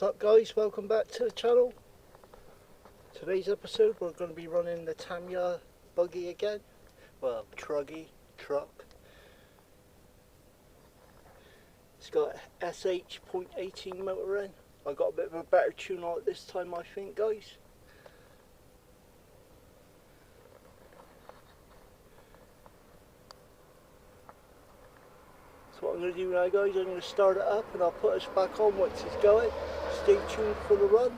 What's up guys, welcome back to the channel. Today's episode we're going to be running the Tamiya buggy again. Well, truck. It's got SH.18 motor in. I got a bit of a better tune on it this time I think guys. So what I'm going to do now guys, I'm going to start it up and I'll put us back on once it's going. Stay tuned for the run.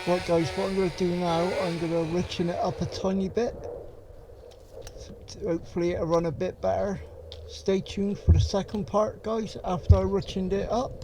Right guys, what I'm going to do now, I'm going to richen it up a tiny bit. Hopefully it'll run a bit better. Stay tuned for the second part guys, after I richened it up.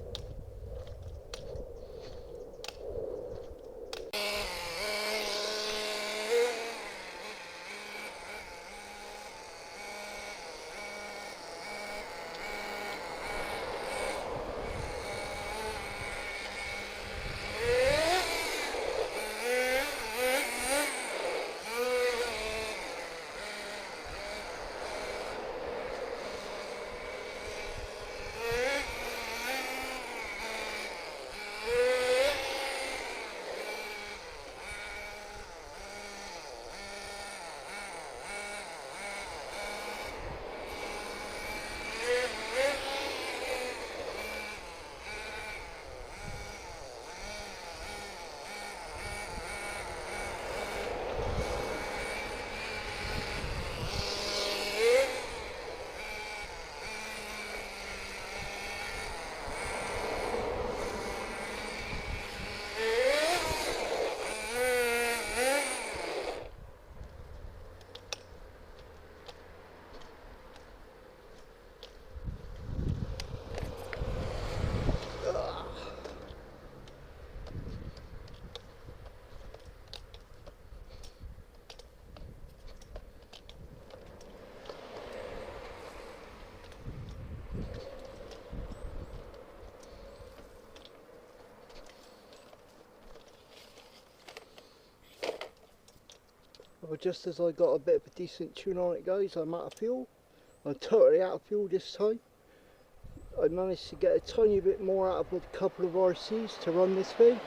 Well, just as I got a bit of a decent tune on it guys, I'm out of fuel. I'm totally out of fuel this time. I managed to get a tiny bit more out of a couple of RCs to run this thing.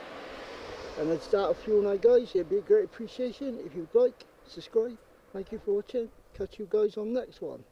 And it's out of fuel now guys, it'd be a great appreciation if you'd like, subscribe. Thank you for watching, catch you guys on the next one.